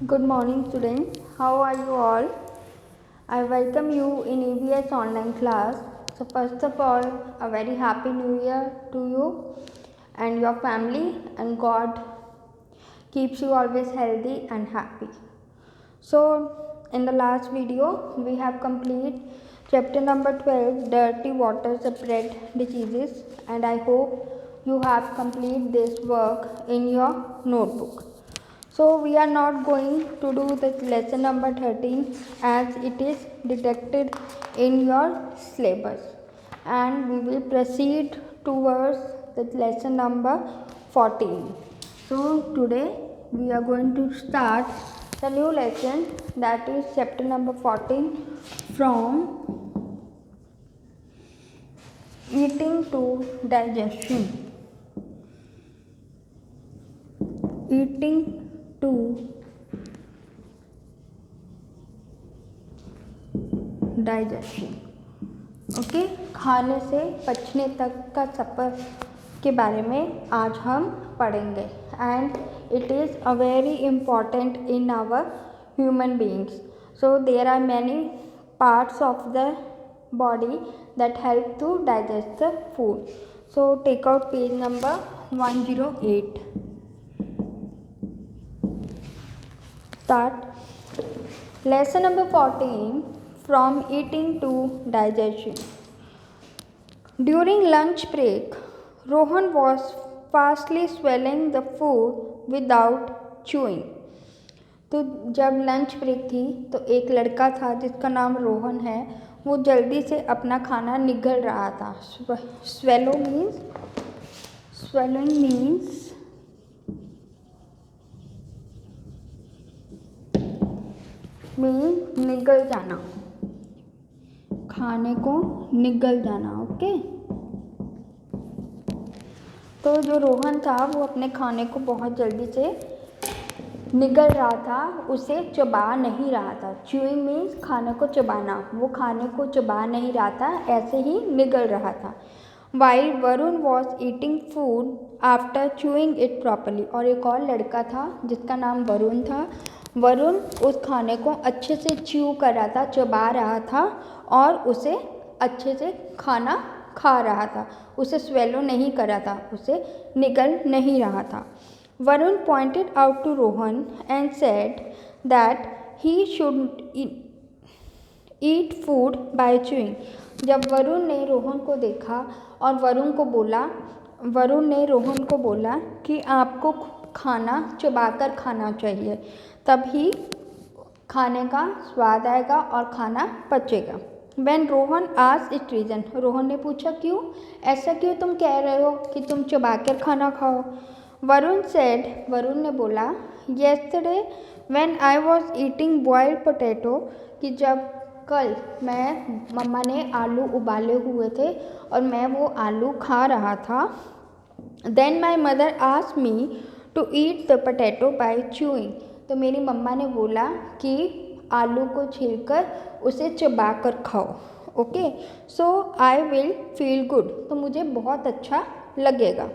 Good morning, students. How are you all? I welcome you in EVS online class. So, first of all, a very happy new year to you and your family, and God keeps you always healthy and happy. So, in the last video, we have completed chapter number 12, Dirty Water Spread Diseases, and I hope you have completed this work in your notebook. So we are not going to do the lesson number 13 as it is detected in your syllabus, and we will proceed towards the lesson number 14. So today we are going to start the new lesson, that is chapter number 14, from eating to digestion. Eating to digestion. Okay, खाने से पचने तक का सफ़र के बारे में आज हम पढ़ेंगे, and it is a very important in our human beings. So there are many parts of the body that help to digest the food. So take out page number 108. Start lesson number 14, from eating to digestion. During lunch break, Rohan was fastly swallowing the food without chewing. तो जब lunch break थी तो एक लड़का था जिसका नाम रोहन है, वो जल्दी से अपना खाना निगल रहा था. Swallowing means निगल जाना, खाने को निगल जाना. ओके, तो जो रोहन था वो अपने खाने को बहुत जल्दी से निगल रहा था, उसे चबा नहीं रहा था. च्यूइंग मीन्स खाने को चबाना. वो खाने को चबा नहीं रहा था, ऐसे ही निगल रहा था. While Varun was eating food after chewing it properly. और एक और लड़का था जिसका नाम वरुण था. वरुण उस खाने को अच्छे से च्यू कर रहा था, चबा रहा था, और उसे अच्छे से खाना खा रहा था. उसे स्वेलो नहीं कर रहा था, उसे निगल नहीं रहा था. Varun pointed out to Rohan and said that he should eat food by chewing. जब वरुण ने रोहन को देखा और वरुण ने रोहन को बोला कि आपको खाना चबाकर खाना चाहिए, तभी खाने का स्वाद आएगा और खाना पचेगा. When Rohan asked it reason, Rohan ने पूछा क्यों, ऐसा क्यों तुम कह रहे हो कि तुम चबाकर खाना खाओ. वरुण ने बोला, yesterday when I was eating boiled potato, कि जब कल मम्मा ने आलू उबाले हुए थे और मैं वो आलू खा रहा था. Then my mother asked me to eat the potato by chewing. तो मेरी मम्मा ने बोला कि आलू को छीलकर उसे चबा कर खाओ. Okay, so I will feel good, तो मुझे बहुत अच्छा लगेगा.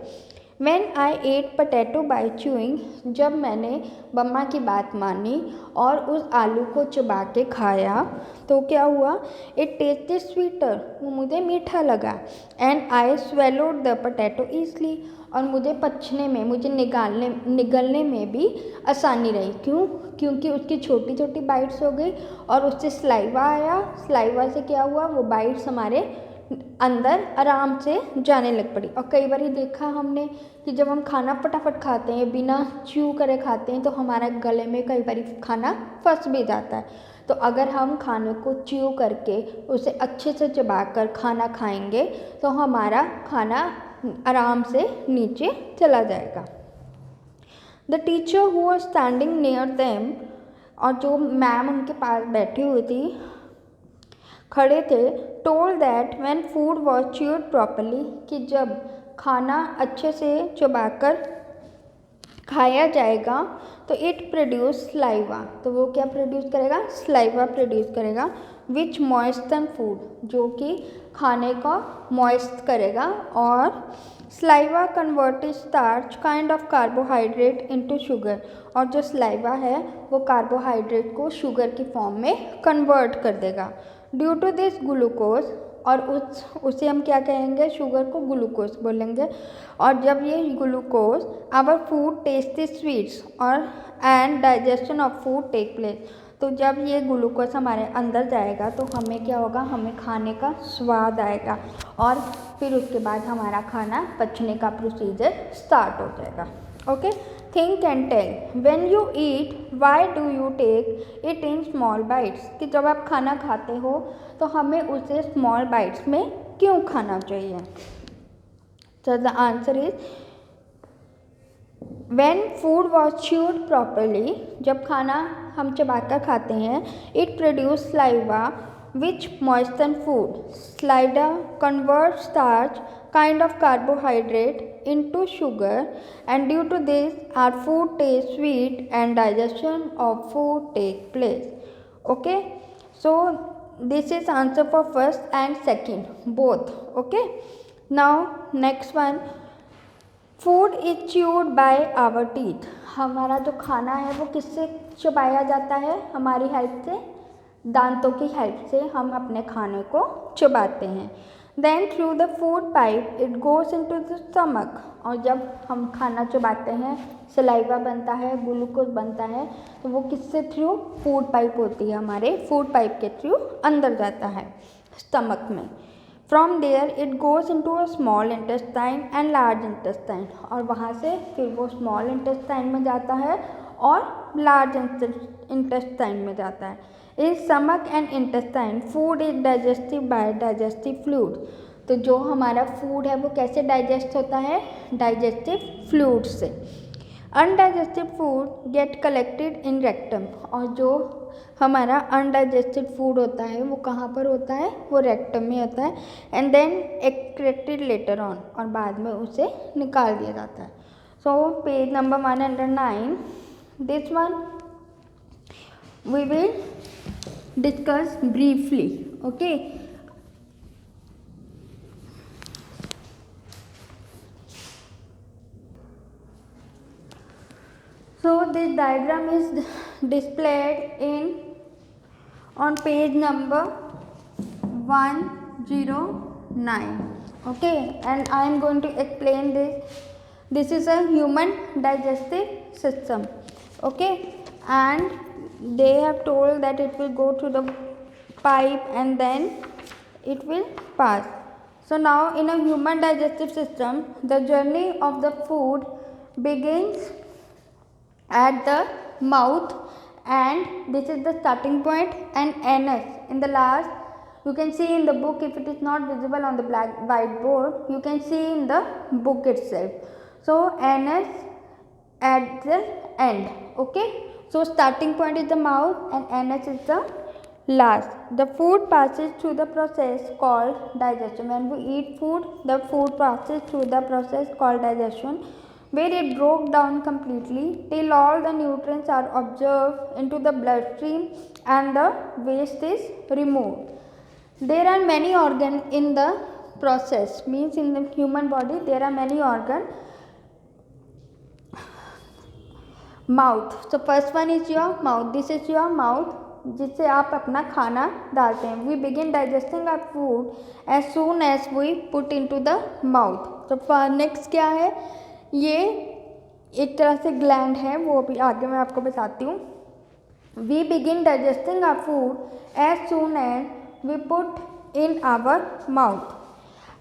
When I ate potato by chewing, जब मैंने मम्मा की बात मानी और उस आलू को चबा के खाया, तो क्या हुआ, इट टेस्टेड स्वीटर, वो मुझे मीठा लगा. And I swallowed the potato easily, और मुझे पचने में, मुझे निगलने में भी आसानी रही. क्यों, क्योंकि उसकी छोटी छोटी बाइट्स हो गई और उससे सलाइवा आया. सलाइवा से क्या हुआ, वो बाइट्स हमारे अंदर आराम से जाने लग पड़ी. और कई बार देखा हमने कि जब हम खाना फटाफट खाते हैं, बिना च्यू करे खाते हैं, तो हमारा गले में कई बार खाना फंस भी जाता है. तो अगर हम खाने को च्यू करके उसे अच्छे से चबाकर खाना खाएंगे तो हमारा खाना आराम से नीचे चला जाएगा. The teacher who was standing near them, और जो मैम उनके पास बैठी हुई थी, खड़े थे, told that when food was chewed properly, कि जब खाना अच्छे से चबाकर खाया जाएगा तो इट प्रोड्यूस स्लाइवा, तो वो क्या प्रोड्यूस करेगा, स्लाइवा प्रोड्यूस करेगा. विच मॉइस्टन फूड, जो कि खाने को मॉइस्ट करेगा और saliva converted starch kind of carbohydrate into sugar, और जो स्लाइवा है वो कार्बोहाइड्रेट को शुगर की फॉर्म में कन्वर्ट कर देगा। ड्यू टू दिस ग्लूकोज, और उसे हम क्या कहेंगे, शुगर को ग्लूकोज बोलेंगे। और जब ये glucose our food taste sweets और and digestion of food take place, तो जब ये ग्लूकोज हमारे अंदर जाएगा तो हमें क्या होगा, हमें खाने का स्वाद आएगा और फिर उसके बाद हमारा खाना पचने का प्रोसीजर स्टार्ट हो जाएगा। Okay, think and tell when you eat why do you take it in small bites, कि जब आप खाना खाते हो तो हमें उसे स्मॉल बाइट्स में क्यों खाना चाहिए। So the answer is when food was chewed properly, जब खाना हम चबाकर खाते हैं, it produce saliva which moisten food. Saliva converts starch kind of carbohydrate into sugar, and due to this our food tastes sweet and digestion of food take place. Okay, so this is answer for first and second both. Okay, now next one, food is chewed by our teeth, हमारा जो खाना है वो किससे चबाया जाता है, हमारी help से, दांतों की हेल्प से हम अपने खाने को चबाते हैं। Then through the food pipe it goes into the stomach, और जब हम खाना चबाते हैं सलाइवा बनता है, ग्लूकोज बनता है, तो वो किससे थ्रू, फूड पाइप होती है हमारे, फूड पाइप के थ्रू अंदर जाता है स्टमक में। From there it goes into a small intestine and large intestine, और वहाँ से फिर वो small intestine में जाता है और large intestine में जाता है। In stomach and intestine food is digested by digestive fluid, तो जो हमारा food है वो कैसे digest होता है, digestive fluid से। Undigested food gate collected in rectum, और जो हमारा अनडाइजेस्टेड फूड होता है वो कहाँ पर होता है, वो रेक्टम में होता है, and then excreted later on, और बाद में उसे निकाल दिया जाता है। So page number 109, this one we will discuss briefly. Okay, so this diagram is displayed on page number 109. Okay, and I am going to explain this. This is a human digestive system. Okay, and they have told that it will go through the pipe and then it will pass. So now in a human digestive system, the journey of the food begins at the mouth, and this is the starting point, and anus in the last. You can see in the book, if it is not visible on the black whiteboard, you can see in the book itself. So anus at the end. Okay, so starting point is the mouth and anus is the last. The food passes through the process called digestion. When we eat food, the food passes through the process called digestion, where it broke down completely till all the nutrients are absorbed into the bloodstream and the waste is removed. There are many organs in the process, means in the human body there are many organs. Mouth, so first one is your mouth. This is your mouth, जिससे आप अपना खाना डालते हैं. We begin digesting our food as soon as we put into the mouth. तो next क्या है, ये एक तरह से ग्लैंड है, वो अभी आगे मैं आपको बताती हूँ. We begin digesting our food as soon as we put in our mouth.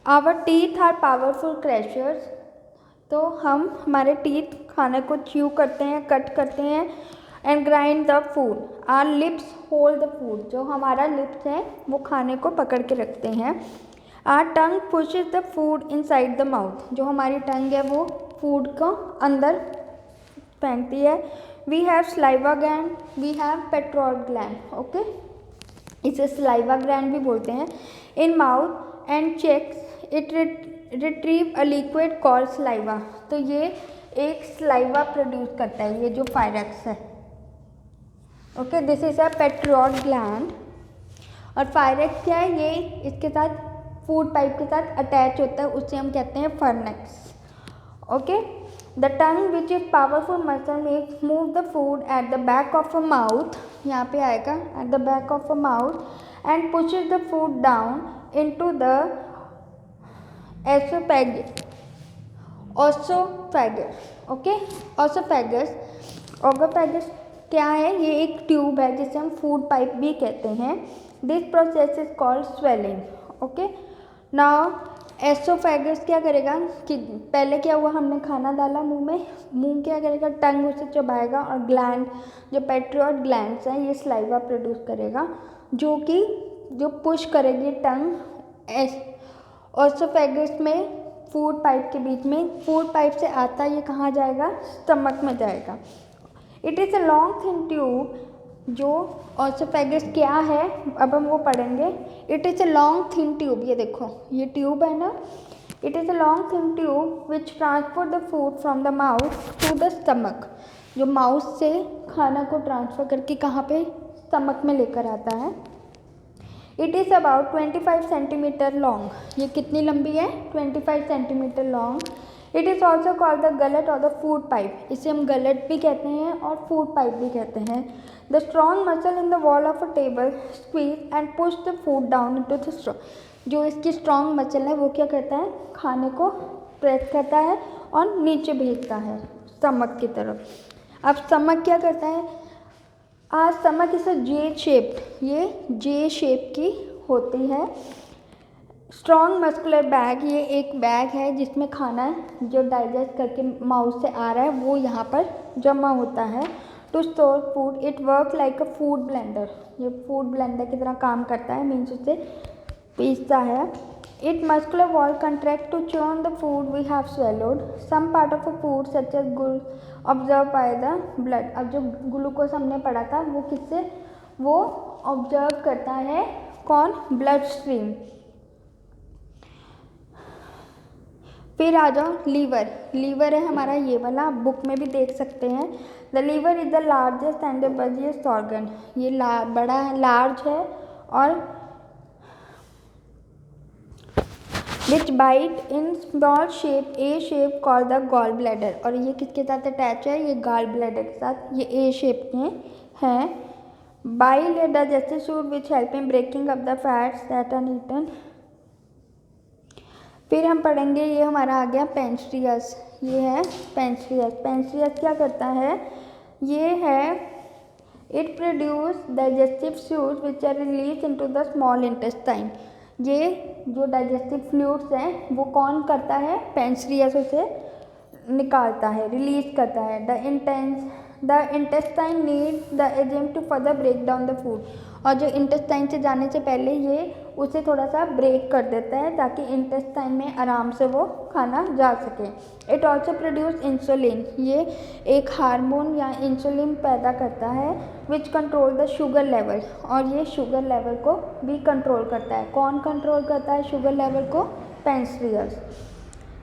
Our teeth are powerful crushers. तो हम हमारे टीथ खाने को च्यू करते हैं, कट करते हैं. And grind the food. Our lips hold the food. जो हमारा लिप्स है वो खाने को पकड़ के रखते हैं. Are tongue pushes the food inside the mouth. जो हमारी टंग है वो फूड को अंदर फेंकती है. We have saliva gland, we have पेट्रोल ग्लैंड. ओके, इसे स्लाइवा ग्लैंड भी बोलते हैं. In mouth and cheeks it retrieve a liquid called saliva. तो ये एक स्लाइवा प्रोड्यूस करता है, ये जो फायरेक्स है. Okay, this is a petrol gland. और फायरेक्स क्या है, ये इसके साथ फूड पाइप के साथ अटैच होता है उसे हम कहते हैं pharynx. Okay, the tongue which is powerful muscle makes move the food at the back of a mouth, यहाँ पे आएगा at the back of a mouth and pushes the food down into the oesophagus. Okay, oesophagus क्या है? ये एक tube है जिसे हम फूड पाइप भी कहते हैं। This process is called swelling. Okay, now oesophagus क्या करेगा कि पहले क्या हुआ, हमने खाना डाला मुंह में, मुंह क्या करेगा, टंग उसे चबाएगा और ग्लैंड जो पेट्रियोट ग्लैंड्स हैं ये स्लाइवा प्रोड्यूस करेगा जो पुश करेगी टंग ओसोफेगस में फूड पाइप के बीच में। फूड पाइप से आता ये कहाँ जाएगा? स्टमक में जाएगा। It is a long thin tube. जो ओसोफेगस क्या है अब हम वो पढ़ेंगे। It is a long thin tube, ये देखो ये ट्यूब है ना, it is a long thin tube which transport the food from the mouth to the stomach. जो माउथ से खाना को ट्रांसफ़र करके कहाँ पे? स्टमक में लेकर आता है। It is about 25 centimetre long. ये कितनी लंबी है? 25 centimetre long. It is also called the gullet और द फूड पाइप। इसे हम गलट भी कहते हैं और फूड पाइप भी कहते हैं। The strong muscle in the wall of a table squeeze and push the food down into the straw. जो इसकी स्ट्रॉन्ग मसल है वो क्या करता है? खाने को प्रेस करता है और नीचे भेजता है स्टमक की तरफ। अब स्टमक क्या करता है? आज स्टमक इसे जे शेप्ड, ये जे शेप की होती है। स्ट्रॉन्ग मस्कुलर बैग, ये एक बैग है जिसमें खाना जो डाइजेस्ट करके माउथ से आ रहा है वो यहाँ पर जमा होता है। To store food it work like a food blender. ये फूड ब्लेंडर की तरह काम करता है, मीन्स उसे पीसता है। It muscular wall contract to churn the food we have swallowed. Some part of a food such as observe by the blood. अब जो ग्लूकोज हमने पढ़ा था वो किससे? वो ऑब्जर्व करता है कौन? Blood stream. फिर आ जाओ लीवर। लीवर है हमारा ये वाला, आप बुक में भी देख सकते हैं। The liver is the largest and the biggest organ. ये बड़ा है, लार्ज है और which bite in small shape a shape called the gall bladder. और ये किसके साथ अटैच है? ये गॉल ब्लैडर के साथ। ये ए शेप में है। Bile a digestive fluid which help in breaking up the fats that are eaten. फिर हम पढ़ेंगे, ये हमारा आ गया पेंक्रियास। ये है पेंक्रियास। पेंक्रियास क्या करता है? ये है it produce digestive fluids which are release into the small intestine. ये जो डाइजेस्टिव फ्लूइड्स हैं वो कौन करता है? पेंक्रियास उसे निकालता है, रिलीज करता है। The intestine need the enzyme to further break down the food. और जो इंटेस्टाइन से जाने से पहले ये उसे थोड़ा सा ब्रेक कर देता है ताकि इंटेस्टाइन में आराम से वो खाना जा सके। It also produce insulin. ये एक हार्मोन या इंसुलिन पैदा करता है which control the sugar level. और ये शुगर लेवल को भी कंट्रोल करता है। कौन कंट्रोल करता है शुगर लेवल को? पेंक्रियास।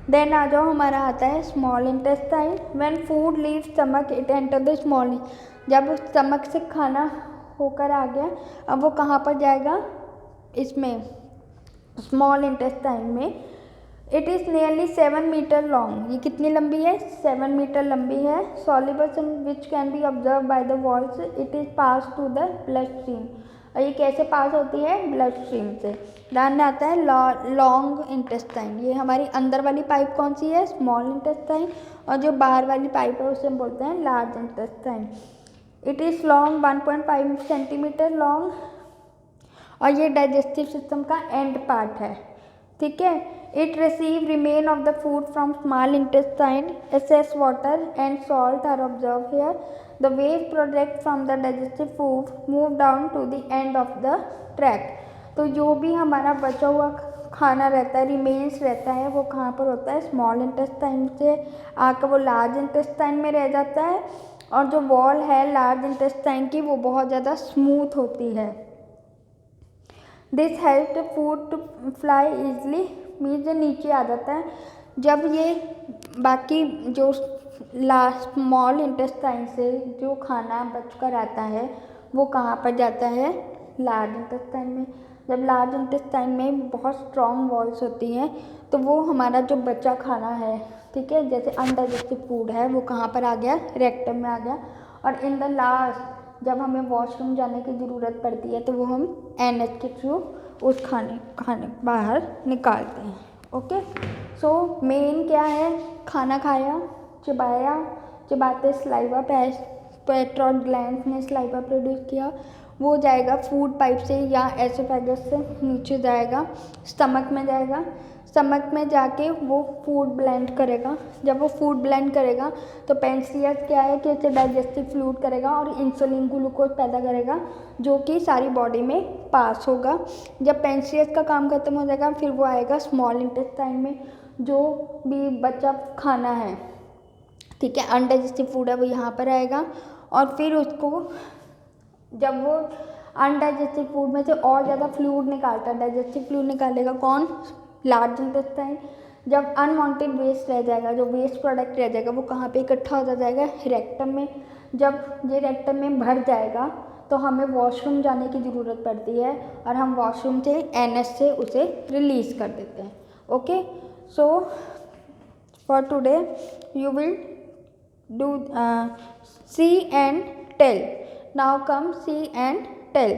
देन आ जाओ, हमारा आता है small intestine. When food leave stomach it enter the small. जब स्टमक से खाना होकर आ गया अब वो कहाँ पर जाएगा? इसमें स्मॉल इंटेस्टाइन में। It is nearly 7 metre long. ये कितनी लंबी है? 7 मीटर लंबी है। Solubles which can be observe by the walls it is pass to the blood stream. और ये कैसे पास होती है? ब्लड स्ट्रीम से। ध्यान में आता है लॉन्ग इंटेस्टाइन। ये हमारी अंदर वाली पाइप कौन सी है? Small intestine. और जो बाहर वाली पाइप है उसे हम बोलते हैं large intestine. It is long 1.5 centimetre long और ये डाइजेस्टिव सिस्टम का एंड पार्ट है। ठीक है। It receive remain of the food from small intestine. Excess water and salt are observe here. The waste product from the digestive food move down to the end of the tract. तो जो भी हमारा बचा हुआ खाना रहता है, remains रहता है, वो कहाँ पर होता है? स्मॉल इंटेस्टाइन से आकर वो लार्ज इंटेस्टाइन में रह जाता है। और जो वॉल है लार्ज इंटेस्टाइन की वो बहुत ज़्यादा स्मूथ होती है। This help the food to fly easily. Means जो नीचे आ जाता है जब ये बाकी जो स्मॉल इंटेस्टाइन से जो खाना बचकर आता है वो कहाँ पर जाता है? लार्ज इंटेस्टाइन में। जब लार्ज इंटेस्टाइन में बहुत स्ट्रॉन्ग वॉल्स होती हैं तो वो हमारा जो बचा खाना है, ठीक है, जैसे अनडाइजेस्टिव फूड है वो कहाँ पर आ गया, रेक्टम में आ गया। और इन द लास्ट जब हमें वॉशरूम जाने की ज़रूरत पड़ती है तो वो हम एनएच के थ्रू उस खाने बाहर निकालते हैं। ओके, सो मेन क्या है, खाना खाया, चबाया, चबाते स्लाइवा पेट्रॉइड ग्लैंड्स ने स्लाइवा प्रोड्यूस किया, वो जाएगा फूड पाइप से या एसोफेगस से नीचे जाएगा, स्टमक में जाएगा, स्टमक में जाके वो फूड ब्लेंड करेगा। जब वो फूड ब्लेंड करेगा तो पेंक्रियास क्या है कि इसे डाइजेस्टिव फ्लूइड करेगा और इंसुलिन ग्लूकोज पैदा करेगा जो कि सारी बॉडी में पास होगा। जब पेंक्रियास का काम खत्म हो जाएगा फिर वो आएगा स्मॉल इंटेस्टाइन में, जो भी बचा खाना है, ठीक है, अनडाइजेस्टिव फूड है, वो यहाँ पर आएगा। और फिर उसको जब वो अनडाइजेस्टिव फूड में से और ज़्यादा फ्लूइड निकालता है, डाइजेस्टिव फ्लूइड निकालेगा कौन, लार्ज इंटेस्टाइन। जब अनवांटेड वेस्ट रह जाएगा, जो वेस्ट प्रोडक्ट रह जाएगा वो कहाँ पे इकट्ठा होता जाएगा, रेक्टम में। जब ये रेक्टम में भर जाएगा तो हमें वॉशरूम जाने की ज़रूरत पड़ती है और हम वॉशरूम से एनएच से उसे रिलीज़ कर देते हैं। Okay, so for today you will do see and tell. Now come see and tell.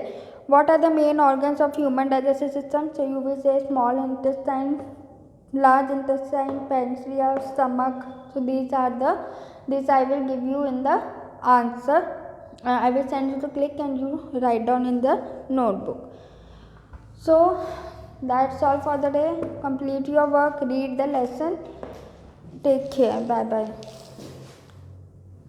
What are the main organs of human digestive system? So you will say small intestine, large intestine, pancreas, stomach. So these I will give you in the answer. I will send you to click and you write down in the notebook. So that's all for the day. Complete your work, read the lesson. Take care. Bye bye.